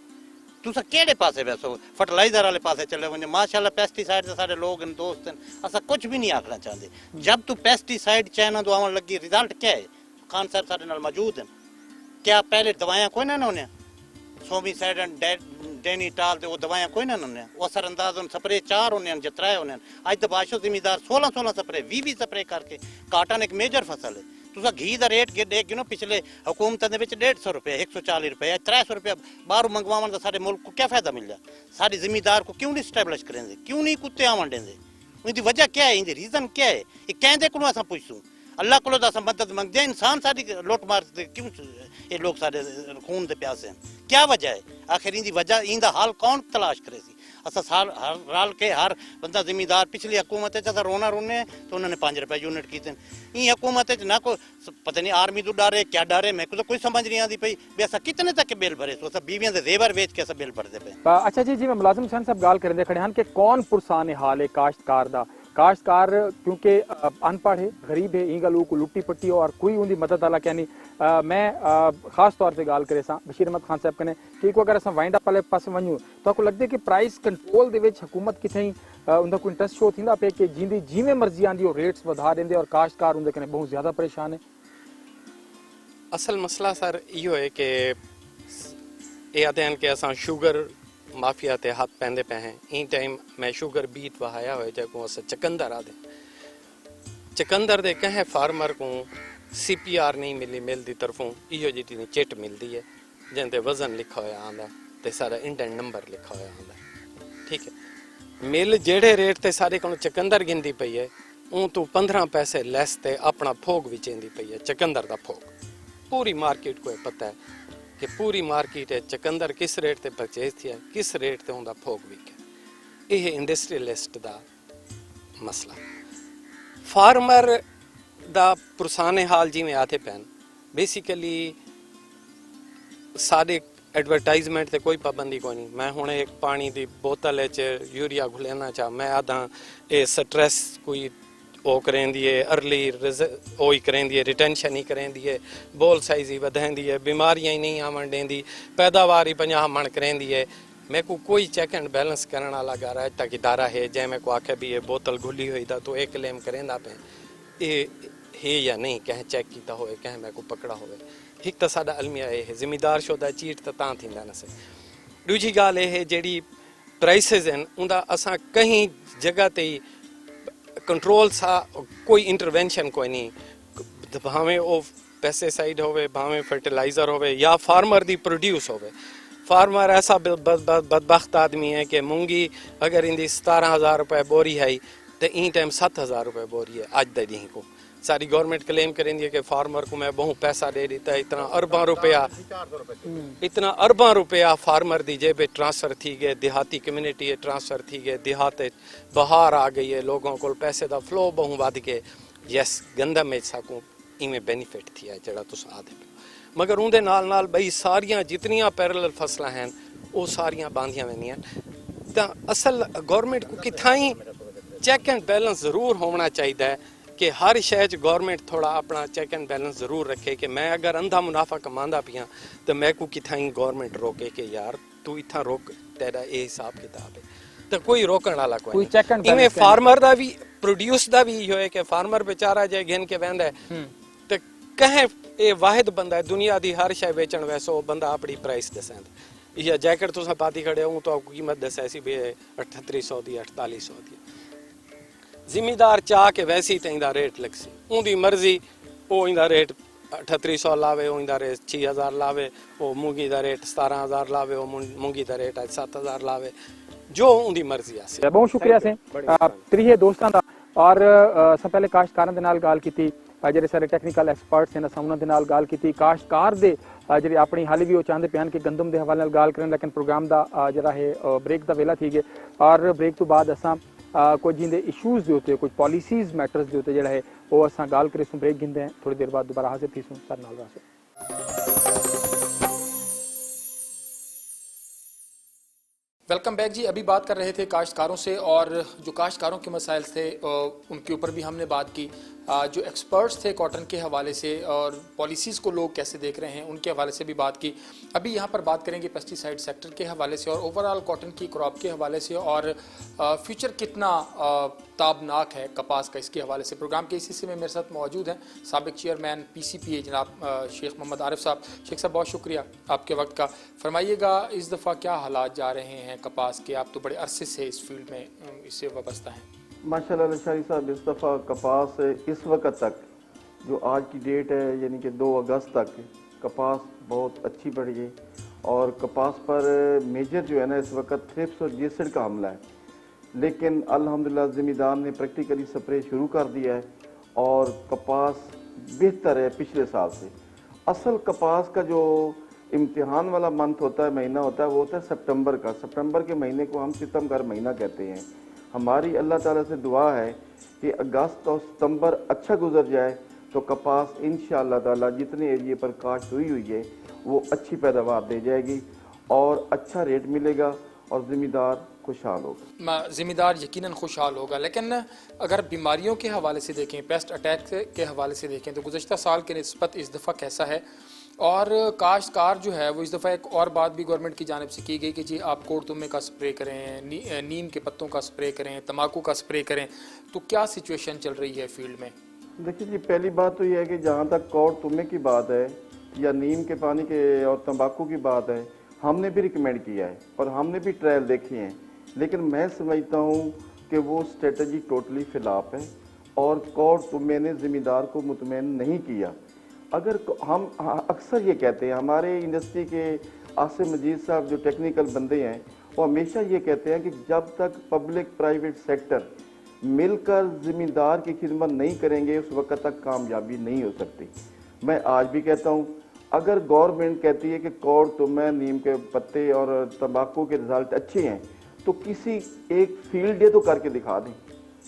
तुसां केड़े पासे वैसो फर्टिलाइजर वाले पासे चले वञो माशाल्लाह पेस्टिसाइड से सारे लोग इन दोस्त हैं असां कुछ भी नहीं आखना चाहते जब तू पेस्टिसाइड चाइना तो आवन लगी रिजल्ट क्या है खान साहब सारे नाल मौजूद हैं क्या पहले दवाइयां कोई ना होने सोमिसाइड डेनीटाल ते वो दवाइयां कोई ना होने वो असरअंदाज उन स्प्रे 4 होने जे 3 होने अज तो बादशाह जिमीदार 16 स्प्रे 20 स्प्रे करके काटन एक मेजर फसल है तुसा घी का रेट गिनो पिछले हुकूमत के 150 रुपये 140 रुपये 300 रुपये बाहरों मंगवावन का सारे मुल्क को क्या फायदा मिल जाए सारे जिमीदार को क्यों नहीं स्टैबलिश करेंगे क्यों नहीं कुत्ते आवन देंगे इनकी वजह क्या है इनकी रीजन क्या है ये कहते को अस पूछूँ अल्लाह को मदद मंगते इंसान सारी लुट मार क्यों ये लोग सारे खून के प्यासे हैं क्या वजह है आखिर इनकी वजह इनका हाल कौन तलाश करे सी असा साल हर रल के हर बंदा जिमीदार पिछली हुकूमत असा रोना रोने तो उन्होंने 5 रुपए यूनिट किए ई हुकूमत ना कोई पता नहीं आर्मी तो डरे क्या डरे मैं तो कोई समझ नहीं आती पई भी असा कितने तक बिल भरे तो असा बीवियां दे जेवर बेच के असा बिल भरते पे अच्छा जी मैं मुलाजिम हुसैन साहब गाल करेंदे खड़े हैं कि कौन पुरसान हाल है काश्तकार दा काश्तकार क्योंकि अनपढ़ है गरीब है ई गलू को लुट्टी पट्टी और कोई उनकी मदद वाला क्या नहीं मैं खास तौर पर गाल करे बशीर अहमद खान साहब कने कि अगर अस वाइंड अप वाले पास वञूं तो आपको लगता है कि प्राइस कंट्रोल दे विच हुकूमत किथे उनका कोई इंटरेस्ट शो थींदा पे कि जिंदी जिवें मर्जी आंदी और रेट्स वधा देंदे और काश्तकार उनके कने बहुत ज्यादा परेशान है असल मसला सर इहो है कि ये आते हैं कि असां शुगर माफिया ते हाथ पैंदे पे हैं ई टाइम मैं शुगर बीट वहाया हो जेको अस चकंदर आदे चकंदर दे कहें फार्मर को CPR नहीं मिली मिल दी तरफों इहो जी चिट मिलती है जिंदे वजन लिखा होया आंदा ते सारा इंडेंट नंबर लिखा होया आंदा ठीक है मिल जेड़े रेट ते सारे को चकंदर गिनती पई है उन तो 15 पैसे लैस ते अपना फोग विचेंदी पई है चकंदर दा फोग पूरी मार्केट को पता है कि पूरी मार्केट है चकंदर किस रेट ते परचेज थी है किस रेट ते उनका फोग विके यह इंडस्ट्रीलिस्ट दा मसला फार्मर दा पुरसाने हाल जिवें आते पैन बेसिकली सारे एडवरटाइजमेंट ते कोई पाबंदी कोई नहीं मैं हुणे एक पानी दी बोतल च यूरिया घुलेना चाह मैं आदा ये स्ट्रेस कोई ओ करेंदी है अर्ली ओ ही करेंदी है रिटेंशन ही करेंदी है बोल साइज ही वधांदी है बीमारियां ही नहीं आवन देंदी पैदावार ही 50 मन करेंदी है मैं को कोई चेक एंड बैलेंस करने वाला गारा तक इदारा है जै मैं को आखे भी ये बोतल घुली हुई था तो एक क्लेम करेंदा पे ये है या नहीं कह चेक कीता होए कह मैं को पकड़ा होए एक तो साडा अलमिया है जिम्मेदार शोदा चीट तो तां थींदा न से दूजी गाल है जेड़ी प्राइसेस हैं उनका असा कहीं जगह ते कंट्रोल सा कोई इंटरवेंशन कोई नहीं भावें वो पेस्टिसाइड होवे भावें फर्टिलाइजर होवे या फार्मर दी प्रोड्यूस होवे फार्मर ऐसा बदबख्त आदमी है कि मूंगी अगर इनकी 17,000 रुपए बोरी है तो इन टाइम 7,000 रुपए बोरी है अज दे दी को सारी गवर्नमेंट क्लेम करेंदी है कि फार्मर को मैं बहुत पैसा दे देता है इतना अरबा रुपया फार्मर दी जेब ट्रांसफर थी गए देहाती कम्युनिटी ट्रांसफर थी गए देहात बहार आ गई है लोगों को पैसे का फ्लो बहुत वध के यस गंदम में साकू इवें बेनीफिट थी है जरा तुस आदे मगर उनके नाल नाल बई सारियां जितनियां पैरेलल फसलां हैं वो सारियां बांधियां वेंदियां तो असल गवर्नमेंट को कितना ही चेक एंड बैलेंस जरूर होना चाहिए कि हर शहर गवर्नमेंट थोड़ा अपना चेक एंड बैलेंस जरूर रखे कि मैं अगर अंधा मुनाफा कमांदा पिया तो मैं को कितना ही गवर्नमेंट रोके कि यार तू इतना रोक तेरा ये हिसाब किताब है तो कोई रोकने वाला कोई इवें फार्मर दा भी प्रोड्यूस दा भी यो है कि फार्मर बेचारा जे घिन के वेंदा है तो कहें ये वाहिद बंदा है दुनिया दी हर शय बेचण वैसो बंदा अपनी प्राइस दसेंदा या जैकेट तुसां पाती खड़े हो तो आपको कीमत दसे सी भी 3800 दी 4800 दी जिमीदार चाह के वैसी तो इंदा रेट लगसी उनकी मर्जी वो इंदा रेट 3800 लावे वो इंदा रेट 6000 लावे वो मूंगी दा रेट 17000 लावे वो मूंगी दा रेट 7000 लावे जो उनकी मर्जी आसे बहुत शुक्रिया से त्रीहे दोस्तां दा और सब पहले काश्तकारां दे नाल गाल कीती ਜਿਹੜੇ ਸਾਰੇ ਟੈਕਨੀਕਲ ਐਕਸਪਰਟਸ ਨੇ ਅਸਾਂ ਉਹਨਾਂ ਦੇ ਨਾਲ ਗੱਲ ਕੀਤੀ ਕਾਸ਼ਤਕਾਰ ਦੇ ਜਿਹੜੇ ਆਪਣੀ ਹਾਲੇ ਵੀ ਉਹ ਚਾਹੁੰਦੇ ਪਿਆਨ ਕਿ ਗੰਦਮ ਦੇ ਹਵਾਲੇ ਨਾਲ ਗੱਲ ਕਰਨ ਲੇਕਿਨ ਪ੍ਰੋਗਰਾਮ ਦਾ ਜਿਹੜਾ ਹੈ ਬ੍ਰੇਕ ਦਾ ਵੇਲਾ ਥੀ ਗਏ ਔਰ ਬ੍ਰੇਕ ਤੋਂ ਬਾਅਦ ਅਸਾਂ ਕੁਝ ਜਿੰਦੇ ਇਸ਼ੂਜ਼ ਦੇ ਉੱਤੇ ਕੁਝ ਪਾਲਿਸੀਜ਼ ਮੈਟਰਸ ਦੇ ਉੱਤੇ ਜਿਹੜਾ ਹੈ ਉਹ ਅਸਾਂ ਗੱਲ ਕਰੀਸੂ ਬ੍ਰੇਕ ਗਿੰਦੇ ਹਾਂ ਥੋੜੀ ਦੇਰ ਬਾਅਦ ਦੁਬਾਰਾ ਹਾਜ਼ਰ ਥੀਸੂ ਸਾਡੇ ਨਾਲ ਰਹੋ वेलकम बैक जी अभी बात कर रहे थे काश्तकारों से और जो काश्तकारों के मसाइल थे उनके ऊपर भी हमने बात की जो एक्सपर्ट्स थे कॉटन के हवाले से और पॉलिसीज़ को लोग कैसे देख रहे हैं उनके हवाले से भी बात की। अभी यहाँ पर बात करेंगे पेस्टिसाइड सेक्टर के हवाले से और ओवरऑल कॉटन की क्रॉप के हवाले से और फ्यूचर कितना ताबनाक है कपास का, इसके हवाले से। प्रोग्राम के इस हिस्से में मेरे साथ मौजूद हैं साबिक चेयरमैन PCPA जनाब शेख मोहम्मद आरिफ साहब। शेख साहब बहुत शुक्रिया आपके वक्त का। फरमाइएगा इस दफ़ा क्या हालात जा रहे हैं कपास के, आप तो बड़े अरसे से इस फील्ड में इससे वाबस्ता हैं। माशाल्लाह लशारी साहब, इस दफ़ा कपास इस वक्त तक जो आज की डेट है यानी कि 2 अगस्त तक कपास बहुत अच्छी बढ़ी है और कपास पर मेजर जो है ना इस वक्त थ्रिप्स और जेसिड का हमला है, लेकिन अल्हम्दुलिल्लाह ज़मींदार ने प्रैक्टिकली स्प्रे शुरू कर दिया है और कपास बेहतर है पिछले साल से। असल कपास का जो इम्तिहान वाला मंथ होता है, महीना होता है, वो होता है सितंबर का। सितंबर के महीने को हम सितमगर महीना कहते हैं। हमारी अल्लाह ताला से दुआ है कि अगस्त और सितंबर अच्छा गुजर जाए तो कपास इंशाअल्लाह ताला जितने एरिए पर काश्त हुई है वो अच्छी पैदावार दे जाएगी और अच्छा रेट मिलेगा और ज़मींदार खुशहाल होगा। ज़मींदार यकीनन खुशहाल होगा। लेकिन अगर बीमारियों के हवाले से देखें, पेस्ट अटैक के हवाले से देखें तो गुज़श्ता साल के निस्बत इस दफ़ा कैसा है? और काश्तकार जो है वो इस दफ़ा एक और बात भी गवर्नमेंट की जानिब से की गई कि जी आप कोड़ तुमे का स्प्रे करें, नीम के पत्तों का स्प्रे करें, तम्बाकू का स्प्रे करें। तो क्या सिचुएशन चल रही है फील्ड में? देखिए जी, पहली बात तो ये है कि जहाँ तक कोड़ तुमे की बात है या नीम के पानी के और तंबाकू की बात है, हमने भी रिकमेंड किया है और हमने भी ट्रायल देखे हैं, लेकिन मैं समझता हूँ कि वो स्ट्रेटजी टोटली खिलाफ है और कोड़ तुमे ने ज़मींदार को मुतमईन नहीं किया। अगर हम अक्सर ये कहते हैं, हमारे इंडस्ट्री के आसिम मजीद साहब जो टेक्निकल बंदे हैं वो हमेशा ये कहते हैं कि जब तक पब्लिक प्राइवेट सेक्टर मिलकर ज़मींदार की खिदमत नहीं करेंगे उस वक्त तक कामयाबी नहीं हो सकती। मैं आज भी कहता हूँ, अगर गवर्नमेंट कहती है कि कोड़ तुमे, नीम के पत्ते और तंबाकू के रिज़ल्ट अच्छे हैं तो किसी एक फील्ड डे तो करके दिखा दें,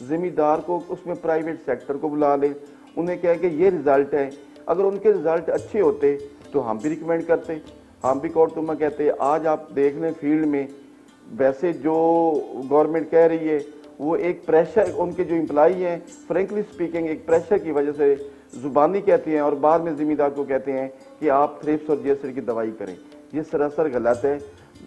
ज़मींदार को उसमें प्राइवेट सेक्टर को बुला लें, उन्हें कहें कि ये रिज़ल्ट है। अगर उनके रिज़ल्ट अच्छे होते तो हम भी रिकमेंड करते, हम भी कोड़ तुमा कहते। आज आप देख लें फील्ड में वैसे जो गवर्नमेंट कह रही है वो एक प्रेशर, उनके जो एम्प्लॉई हैं फ्रेंकली स्पीकिंग एक प्रेशर की वजह से ज़ुबानी कहती हैं और बाद में ज़मींदार को कहते हैं कि आप थ्रिप्स और जेसिड की दवाई करें। ये सरासर गलत है।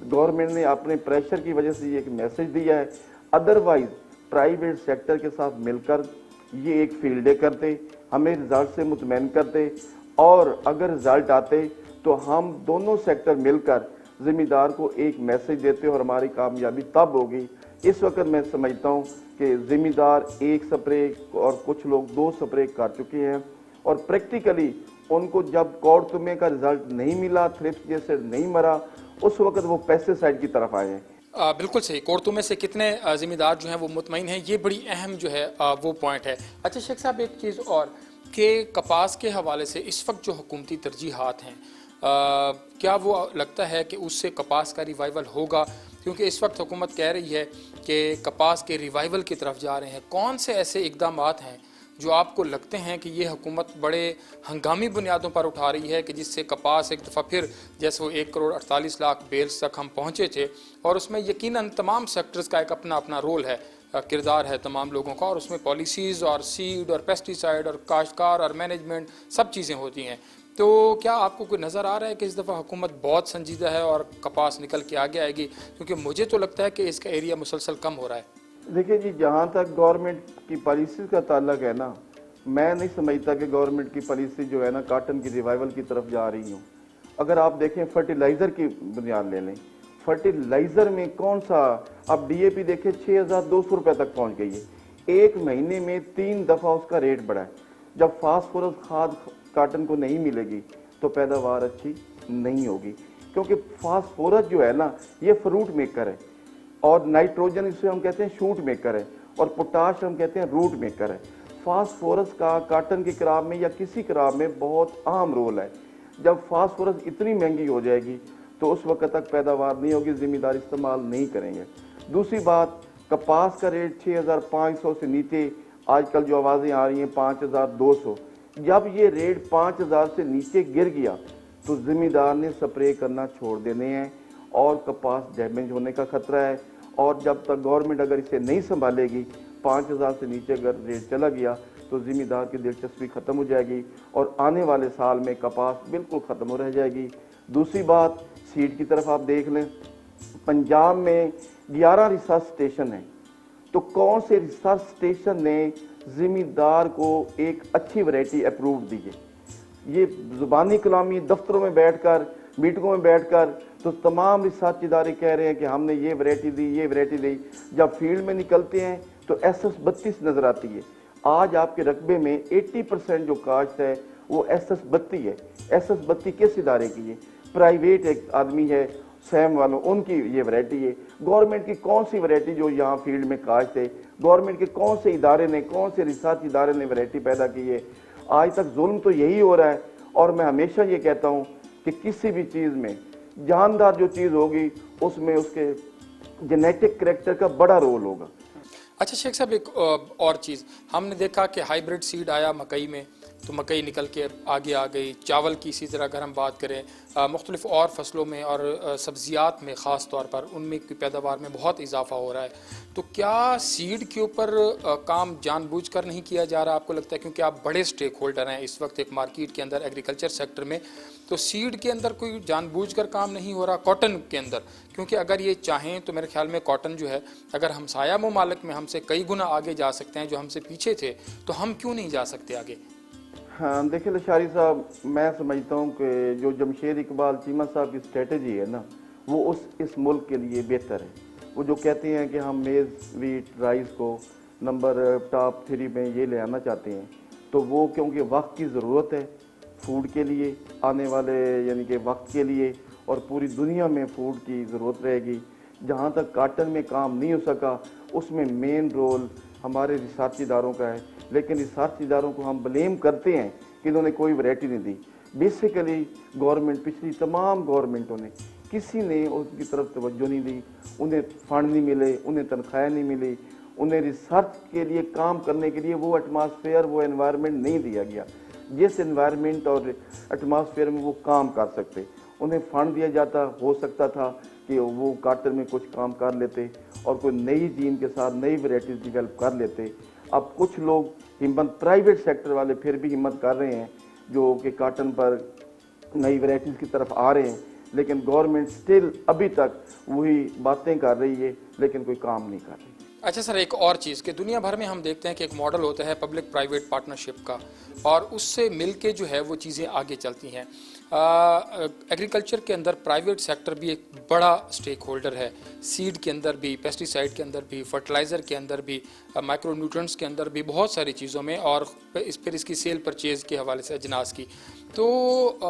गवर्नमेंट ने अपने प्रेशर की वजह से ये एक मैसेज दिया है। अदरवाइज प्राइवेट सेक्टर के साथ मिलकर ये एक फील्ड डे करते, हमें रिजल्ट से मुतमईन करते और अगर रिजल्ट आते तो हम दोनों सेक्टर मिलकर ज़मींदार को एक मैसेज देते और हमारी कामयाबी तब होगी। इस वक्त मैं समझता हूँ कि ज़मींदार एक स्प्रे और कुछ लोग 2 स्प्रे कर चुके हैं और प्रैक्टिकली उनको जब कोड़ तुमे का रिजल्ट नहीं मिला, थ्रिप्स जैसे नहीं मरा, उस वक्त वो पेस्टिसाइड की तरफ आए हैं। बिल्कुल सही। कोड़ तुमे से कितने ज़मींदार जो हैं वो मुतमईन हैं, ये बड़ी अहम जो है वो पॉइंट है। अच्छा शेख साहब, एक चीज़ और कि कपास के हवाले से इस वक्त जो हुकूमती तरजीहात हैं, क्या वो लगता है कि उससे कपास का रिवाइवल होगा? क्योंकि इस वक्त हुकूमत कह रही है कि कपास के रिवाइवल की तरफ जा रहे हैं। कौन से ऐसे इकदाम हैं जो आपको लगते हैं कि ये हुकूमत बड़े हंगामी बुनियादों पर उठा रही है कि जिससे कपास एक दफ़ा फिर जैसे वो 1 करोड़ 48 लाख बेल्स तक हम पहुँचे थे और उसमें यकीनन तमाम सेक्टर्स का एक अपना अपना रोल है, किरदार है तमाम लोगों का, और उसमें पॉलिसीज़ और सीड और पेस्टिसाइड और काश्तकार और मैनेजमेंट सब चीज़ें होती हैं। तो क्या आपको कोई नज़र आ रहा है कि इस दफ़ा हुकूमत बहुत संजीदा है और कपास निकल के आगे आएगी? क्योंकि मुझे तो लगता है कि इसका एरिया मुसलसल कम हो रहा है। देखिए जी, जहाँ तक गवर्नमेंट की पॉलिसी का ताल्लुक है ना, मैं नहीं समझता कि गवर्नमेंट की पॉलिसी जो है ना काटन की रिवाइवल की तरफ जा रही हो। अगर आप देखें फर्टिलाइज़र की बुनियाद ले लें, फर्टिलाइज़र में कौन सा, अब DAP देखें 6200 रुपये तक पहुँच गई है। एक महीने में 3 दफ़ा उसका रेट बढ़ा है। जब फास्फोरस खाद काटन को नहीं मिलेगी तो पैदावार अच्छी नहीं होगी, क्योंकि फास्फोरस जो है ना ये फ्रूट मेकर है और नाइट्रोजन इसे हम कहते हैं शूट मेकर है और पोटाश हम कहते हैं रूट मेकर है। फास्फोरस का काटन की क्रॉप में या किसी क्रॉप में बहुत अहम रोल है। जब फास्फोरस इतनी महंगी हो जाएगी तो उस वक्त तक पैदावार नहीं होगी, ज़मींदार इस्तेमाल नहीं करेंगे। दूसरी बात, कपास का रेट 6500 से नीचे आजकल जो आवाज़ें आ रही हैं 5200, जब ये रेट 5000 से नीचे गिर गया तो ज़मींदार ने स्प्रे करना छोड़ देने हैं और कपास डैमेज होने का खतरा है। और जब तक गवर्नमेंट अगर इसे नहीं संभालेगी, 5000 से नीचे अगर रेट चला गया तो ज़मींदार की दिलचस्पी ख़त्म हो जाएगी और आने वाले साल में कपास बिल्कुल ख़त्म हो रह जाएगी। दूसरी बात, सीड की तरफ आप देख लें, पंजाब में 11 रिसर्च स्टेशन हैं, तो कौन से रिसर्च स्टेशन ने ज़मींदार को एक अच्छी वैरायटी अप्रूव दी है? ये ज़ुबानी कलामी दफ्तरों में बैठकर, मीटिंगों में बैठकर तो तमाम रिसर्च इदारे कह रहे हैं कि हमने ये वैरायटी दी, ये वैरायटी दी। जब फील्ड में निकलते हैं तो SS32 नज़र आती है। आज आपके रकबे में 80% जो काश्त है वो SS32 है। SS32 किस इदारे की है? प्राइवेट एक आदमी है, सैम वालों, उनकी ये वैरायटी है। गवर्नमेंट की कौन सी वैरायटी जो यहाँ फील्ड में काश्त है, गवर्नमेंट के कौन से इदारे ने, कौन से रिसर्च इदारे ने वैरायटी पैदा की है? आज तक जुल्म तो यही हो रहा है। और मैं हमेशा ये कहता हूँ कि किसी भी चीज़ में जानदार जो चीज़ होगी उसमें उसके जेनेटिक करैक्टर का बड़ा रोल होगा। अच्छा शेख साहब, एक और चीज़ हमने देखा कि हाइब्रिड सीड आया मकई में, तो मकई निकल के आगे आ गई। चावल की इसी तरह अगर हम बात करें मुख्तलिफ और फसलों में और सब्जियात में ख़ास तौर पर उनमें की पैदावार में बहुत इजाफा हो रहा है। तो क्या सीड के ऊपर काम जानबूझकर नहीं किया जा रहा आपको लगता है? क्योंकि आप बड़े स्टेक होल्डर हैं इस वक्त एक मार्केट के अंदर, एग्रीकल्चर सेक्टर में, तो सीड के अंदर कोई जानबूझकर काम नहीं हो रहा? कॉटन के अंदर, क्योंकि अगर ये चाहें तो मेरे ख्याल में कॉटन जो है, अगर हमसाया ममालिक में हमसे कई गुना आगे जा सकते हैं जो हमसे पीछे थे, तो हम क्यों नहीं जा सकते आगे? हाँ देखिए लशारी साहब, मैं समझता हूँ कि जो जमशेद इकबाल चीमा साहब की स्ट्रेटजी है ना, वो इस मुल्क के लिए बेहतर है। वो जो कहते हैं कि हम मेज़, वीट, राइस को नंबर टॉप 3 में ये ले आना चाहते हैं, तो वो क्योंकि वक्त की ज़रूरत है फूड के लिए, आने वाले यानी कि वक्त के लिए, और पूरी दुनिया में फूड की ज़रूरत रहेगी। जहाँ तक काटन में काम नहीं हो सका, उसमें मेन रोल हमारे रिसर्च इदारों का है। लेकिन रिसर्च इदारों को हम ब्लेम करते हैं कि इन्होंने कोई वैरायटी नहीं दी। बेसिकली गवर्नमेंट, पिछली तमाम गवर्नमेंटों ने, किसी ने उनकी तरफ तवज्जो नहीं दी। उन्हें फंड नहीं मिले, उन्हें तनख्वाहें नहीं मिली, उन्हें रिसर्च के लिए काम करने के लिए वो एटमॉस्फेयर, वो एनवायरनमेंट नहीं दिया गया जिस एनवायरनमेंट और एटमॉस्फेयर में वो काम कर सकते। उन्हें फंड दिया जाता, हो सकता था कि वो काटन में कुछ काम कर लेते और कोई नई जीन के साथ नई वैरायटीज डेवलप कर लेते। अब कुछ लोग हिम्मत, प्राइवेट सेक्टर वाले फिर भी हिम्मत कर रहे हैं जो कि काटन पर नई वैरायटीज़ की तरफ आ रहे हैं, लेकिन गवर्नमेंट स्टिल अभी तक वही बातें कर रही है लेकिन कोई काम नहीं कर रही। अच्छा सर, एक और चीज़ कि दुनिया भर में हम देखते हैं कि एक मॉडल होता है पब्लिक प्राइवेट पार्टनरशिप का, और उससे मिलके जो है वो चीज़ें आगे चलती हैं। एग्रीकल्चर के अंदर प्राइवेट सेक्टर भी एक बड़ा स्टेक होल्डर है, सीड के अंदर भी, पेस्टिसाइड के अंदर भी, फर्टिलाइज़र के अंदर भी, माइक्रो न्यूट्रिएंट्स के अंदर भी, बहुत सारी चीज़ों में, और फिर इसकी सेल परचेज़ के हवाले से अजनास की। तो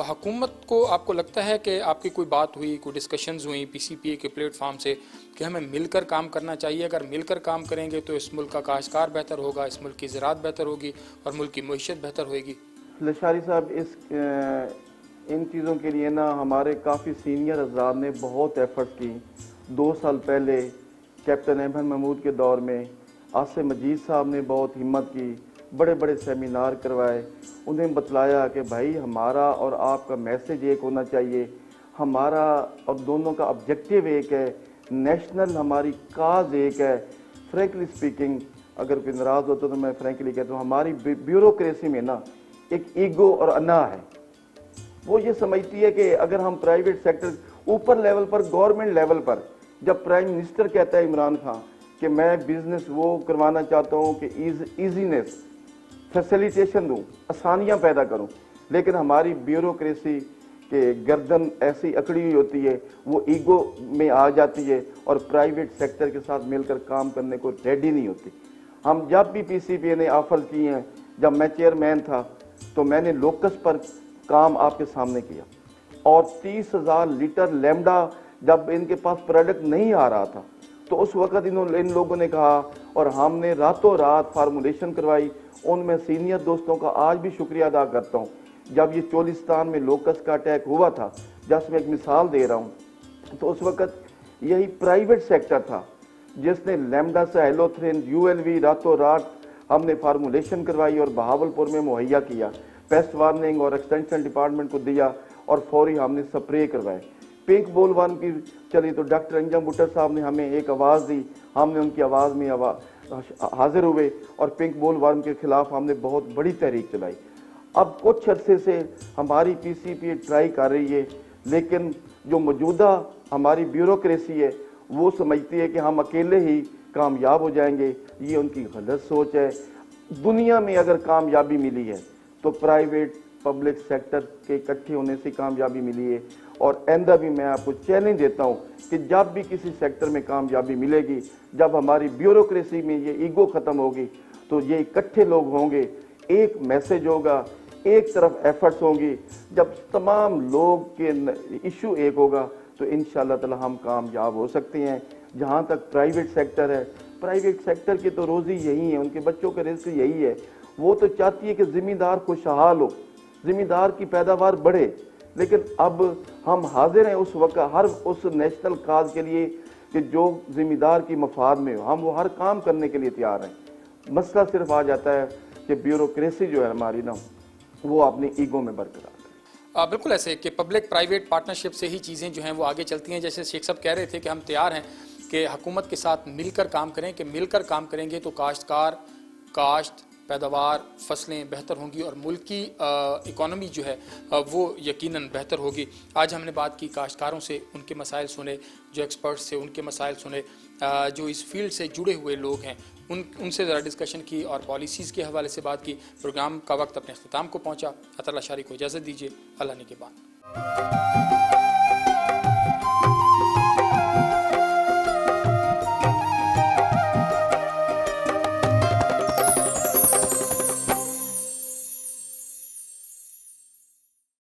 हुकूमत को आपको लगता है कि आपकी कोई बात हुई, कोई डिस्कशंस हुई PCPA के प्लेटफार्म से कि हमें मिलकर काम करना चाहिए? अगर मिलकर काम करेंगे तो इस मुल्क का काश्तकार बेहतर होगा, इस मुल्क की ज़राअत बेहतर होगी और मुल्क की मईशत बेहतर होगी। लशारी साहब, इन चीज़ों के लिए ना हमारे काफ़ी सीनियर हज़रात ने बहुत एफर्ट की। 2 साल पहले कैप्टन अहमद महमूद के दौर में आसिम मजीद साहब ने बहुत हिम्मत की, बड़े बड़े सेमिनार करवाए, उन्हें बतलाया कि भाई हमारा और आपका मैसेज एक होना चाहिए, हमारा और दोनों का ऑब्जेक्टिव एक है, नेशनल हमारी काज एक है। फ्रैंकली स्पीकिंग, अगर कोई नाराज़ होता तो मैं फ्रैंकली कहता हूँ, हमारी ब्यूरोक्रेसी में ना एक ईगो और अना है। वो ये समझती है कि अगर हम प्राइवेट सेक्टर ऊपर लेवल पर, गवर्नमेंट लेवल पर, जब प्राइम मिनिस्टर कहता है इमरान खान कि मैं बिजनेस वो करवाना चाहता हूँ कि ईजीनेस, फैसिलिटेशन दूँ, आसानियाँ पैदा करूँ, लेकिन हमारी ब्यूरोक्रेसी के गर्दन ऐसी अकड़ी हुई होती है, वो ईगो में आ जाती है और प्राइवेट सेक्टर के साथ मिलकर काम करने को रेडी नहीं होती। हम जब भी PCPA ने ऑफर किए हैं, जब मैं चेयरमैन था तो मैंने लोकस पर काम आपके सामने किया, और 30,000 लीटर लैम्डा जब इनके पास प्रोडक्ट नहीं आ रहा था तो उस वक्त इन लोगों ने कहा, और हमने रातों रात फार्मूलेशन करवाई। उनमें सीनियर दोस्तों का आज भी शुक्रिया अदा करता हूँ। जब ये चोलिस्तान में लोकस का अटैक हुआ था, जस्ट मैं एक मिसाल दे रहा हूँ, तो उस वक्त यही प्राइवेट सेक्टर था जिसने लैम्डा से एलोथ्रिन, ULV रातों रात हमने फार्मूलेशन करवाई और बहावलपुर में मुहैया किया, पेस्ट वार्निंग और एक्सटेंशन डिपार्टमेंट को दिया और फौरी हमने स्प्रे करवाए। पिंक बोलवर्म की चली तो डॉक्टर अंजम बुटर साहब ने हमें एक आवाज़ दी, हमने उनकी आवाज़ में हाजिर हुए और पिंक बोल वर्म के खिलाफ हमने बहुत बड़ी तहरीक चलाई। अब कुछ अरसे से हमारी पीसीपी ट्राई कर रही है, लेकिन जो मौजूदा हमारी ब्यूरोक्रेसी है वो समझती है कि हम अकेले ही कामयाब हो जाएंगे। ये उनकी गलत सोच है। दुनिया में अगर कामयाबी मिली है तो प्राइवेट पब्लिक सेक्टर के इकट्ठे होने से कामयाबी मिली है। और आइंदा भी मैं आपको चैलेंज देता हूँ कि जब भी किसी सेक्टर में कामयाबी मिलेगी, जब हमारी ब्यूरोक्रेसी में ये ईगो ख़त्म होगी, तो ये इकट्ठे लोग होंगे, एक मैसेज होगा, एक तरफ एफर्ट्स होंगी। जब तमाम लोग के इशू एक होगा तो इंशाअल्लाह ताला हम कामयाब हो सकते हैं। जहाँ तक प्राइवेट सेक्टर है, प्राइवेट सेक्टर की तो रोज़ी यही है, उनके बच्चों का रिस्क यही है। वो तो चाहती है कि ज़िम्मेदार खुशहाल हो, ज़िम्मेदार की पैदावार बढ़े। लेकिन अब हम हाजिर हैं उस वक्त हर उस नेशनल काज के लिए कि जो ज़िम्मेदार की मफाद में हो, हम वो हर काम करने के लिए तैयार हैं। मसला सिर्फ आ जाता है कि ब्यूरोक्रेसी जो है हमारी ना, वो अपनी ईगो में बरकरार है। बिल्कुल ऐसे कि पब्लिक प्राइवेट पार्टनरशिप से ही चीज़ें जो हैं वो आगे चलती हैं। जैसे शेख साहब कह रहे थे कि हम तैयार हैं कि हुकूमत के साथ मिलकर काम करें, कि मिलकर काम करेंगे तो काश्तकार, काश्त, पैदावार, फसलें बेहतर होंगी और मुल्क की इकॉनमी जो है वो यकीनन बेहतर होगी। आज हमने बात की काश्तकारों से, उनके मसाइल सुने, जो एक्सपर्ट्स थे उनके मसाइल सुने, जो इस फील्ड से जुड़े हुए लोग हैं उनसे ज़रा डिस्कशन की और पॉलिसीज़ के हवाले से बात की। प्रोग्राम का वक्त अपने अख्ताम को पहुँचा। अतरल्लाह शारी को इजाज़त दीजिए। अल्लाह ने के बाद।